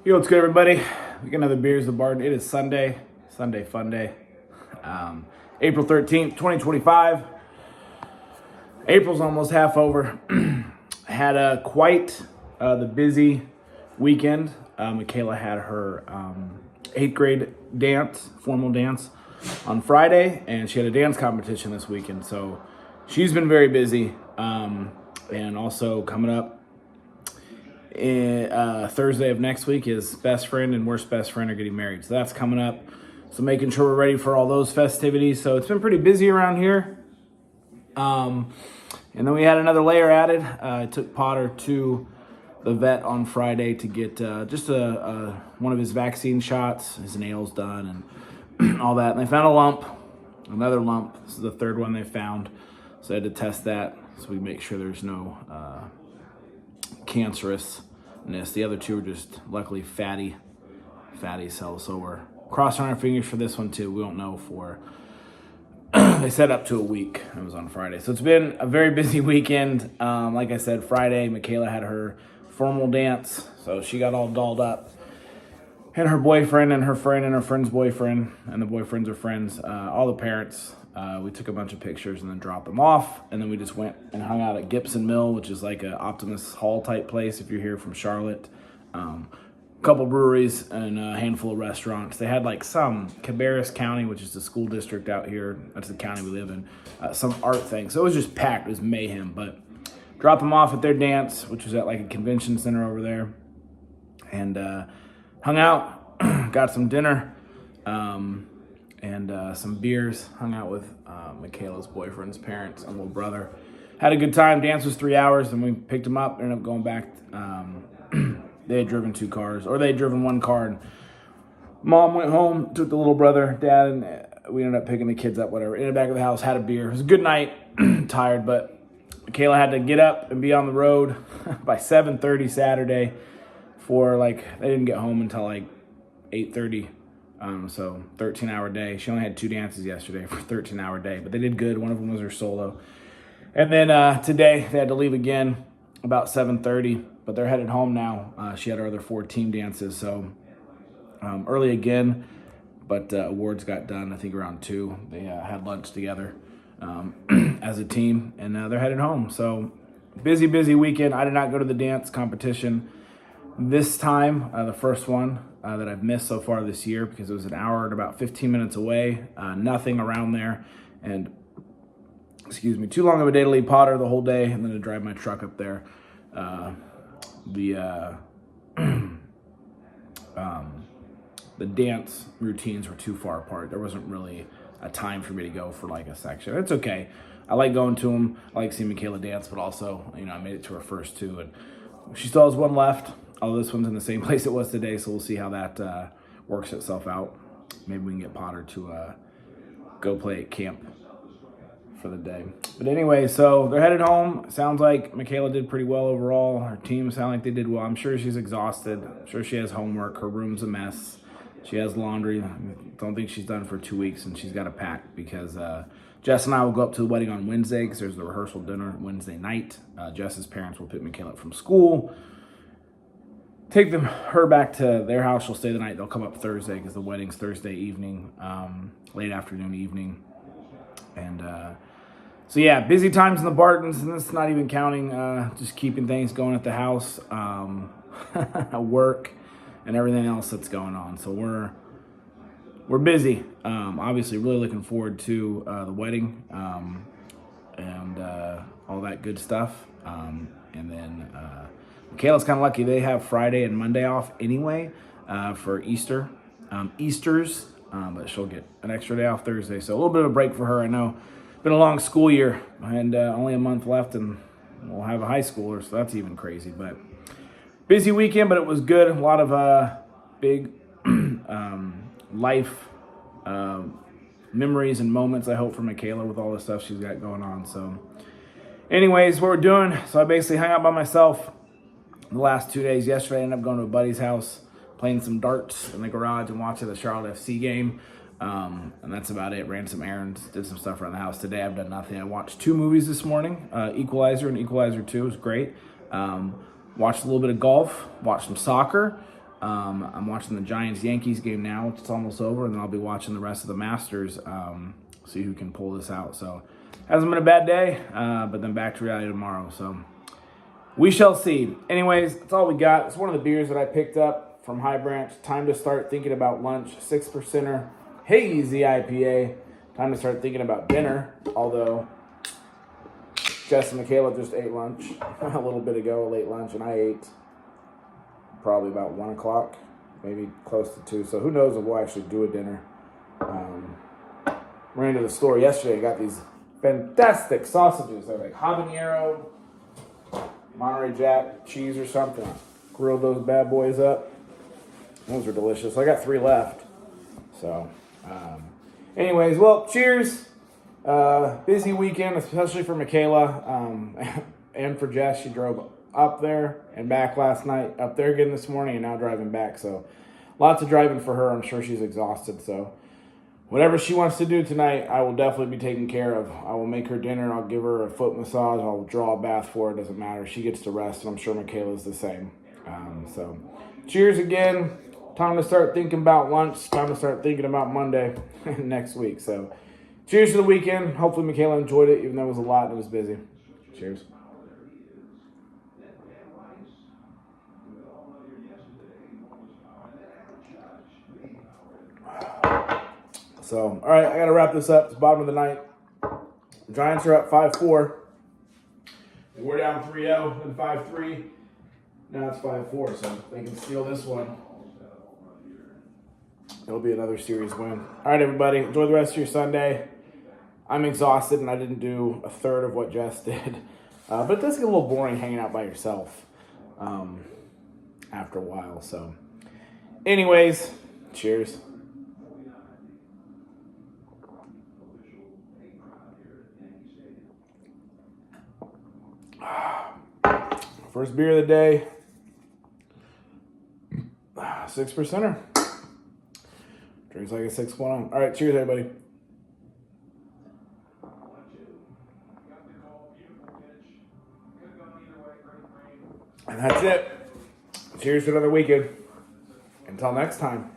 Yo, what's good, everybody? We got another Beers of Barton. It is Sunday fun day. April 13th, 2025. April's almost half over. Had quite the busy weekend. Michaela had her 8th grade formal dance on Friday, and she had a dance competition this weekend. So she's been very busy. And also coming up, Thursday of next week, his best friend and worst best friend are getting married. So that's coming up. So making sure we're ready for all those festivities. So it's been pretty busy around here. And then we had another layer added. I took Potter to the vet on Friday to get just one of his vaccine shots. His nails done and all that. And they found another lump. This is the third one they found. So I had to test that so we make sure there's no cancerousness. The other two are just luckily fatty cells. So we're crossing our fingers for this one too. We don't know for they said up to a week. It was on Friday. So it's been a very busy weekend. Like I said, Friday, Michaela had her formal dance. So she got all dolled up. And her boyfriend and her friend and her friend's boyfriend and the boyfriends are friends. All the parents. We took a bunch of pictures and then dropped them off. And then we just went and hung out at Gibson Mill, which is like an Optimus Hall type place if you're here from Charlotte. A couple breweries and a handful of restaurants. They had like some Cabarrus County, which is the school district out here. That's the county we live in. Some art thing. So it was just packed. It was mayhem. But dropped them off at their dance, which was at like a convention center over there. And hung out. Got some dinner. And some beers, hung out with Michaela's boyfriend's parents and little brother. Had a good time. Dance was 3 hours, and we picked them up. Ended up going back. They had driven 2 cars, or they had driven 1 car. And Mom went home, took the little brother, Dad, and we ended up picking the kids up. Whatever. In the back of the house, had a beer. It was a good night. Tired, but Michaela had to get up and be on the road by 7:30 Saturday. They didn't get home until like 8:30. So 13-hour day. She only had 2 dances yesterday for a 13-hour day, but they did good. One of them was her solo. And then today they had to leave again about 7:30, but they're headed home now. She had her other 4 team dances, so early again, but awards got done, I think around 2. They had lunch together as a team, and they're headed home. So busy weekend. I did not go to the dance competition this time, the first one that I've missed so far this year, because it was an hour and about 15 minutes away, nothing around there, and too long of a day to leave Potter the whole day and then to drive my truck up there. The dance routines were too far apart. There wasn't really a time for me to go for like a section. It's okay. I like going to them. I like seeing Michaela dance, but also, I made it to her first 2, and she still has 1 left. Although this one's in the same place it was today, so we'll see how that works itself out. Maybe we can get Potter to go play at camp for the day. But anyway, so they're headed home. Sounds like Michaela did pretty well overall. Her team sound like they did well. I'm sure she's exhausted. I'm sure she has homework. Her room's a mess. She has laundry. Don't think she's done for 2 weeks, and she's got to pack because Jess and I will go up to the wedding on Wednesday because there's the rehearsal dinner Wednesday night. Jess's parents will pick Michaela up from school. Take her back to their house. She'll stay the night. They'll come up Thursday because the wedding's Thursday evening, late afternoon, evening. And so, yeah, busy times in the Bartons, and that's not even counting just keeping things going at the house, work, and everything else that's going on. So we're busy. Obviously, really looking forward to the wedding and all that good stuff. And then Michaela's kind of lucky. They have Friday and Monday off anyway for Easters, but she'll get an extra day off Thursday. So a little bit of a break for her. I know it's been a long school year and only a month left, and we'll have a high schooler, so that's even crazy. But busy weekend, but it was good. A lot of big life memories and moments, I hope, for Michaela with all the stuff she's got going on. So anyways, what we're doing, so I basically hung out by myself the last 2 days. Yesterday, I ended up going to a buddy's house, playing some darts in the garage and watching the Charlotte FC game. And that's about it. Ran some errands, did some stuff around the house. Today, I've done nothing. I watched 2 movies this morning, Equalizer and Equalizer 2. It was great. Watched a little bit of golf, watched some soccer, I'm watching the Giants-Yankees game now, which is almost over, and then I'll be watching the rest of the Masters, see who can pull this out. So, hasn't been a bad day, but then back to reality tomorrow. So, we shall see. Anyways, that's all we got. It's one of the beers that I picked up from High Branch. Time to start thinking about lunch. 6%er hazy IPA. Time to start thinking about dinner, although Jess and Michaela just ate lunch a little bit ago, a late lunch, and I ate probably about 1 o'clock, maybe close to 2. So who knows if we'll actually do a dinner. Ran to the store yesterday and got these fantastic sausages. They're like habanero, Monterey Jack cheese or something. Grilled those bad boys up. Those are delicious. I got 3 left. So, anyways, well, cheers. Busy weekend, especially for Michaela and for Jess. She drove up there and back last night, up there again this morning, and now driving back. So, lots of driving for her. I'm sure she's exhausted. So, whatever she wants to do tonight, I will definitely be taking care of. I will make her dinner. I'll give her a foot massage. I'll draw a bath for her. It doesn't matter. She gets to rest, and I'm sure Michaela's the same. So, cheers again. Time to start thinking about lunch. Time to start thinking about Monday next week. So, cheers to the weekend. Hopefully, Michaela enjoyed it, even though it was a lot and it was busy. Cheers. So, all right, I got to wrap this up. It's the bottom of the night. The Giants are up 5-4. We're down 3-0 and 5-3. Now it's 5-4, so if they can steal this one, it'll be another series win. All right, everybody, enjoy the rest of your Sunday. I'm exhausted, and I didn't do a third of what Jess did. But it does get a little boring hanging out by yourself after a while. So, anyways, cheers. First beer of the day, 6%er. Drinks like a 6-1. All right, cheers, everybody. And that's it. Cheers to another weekend. Until next time.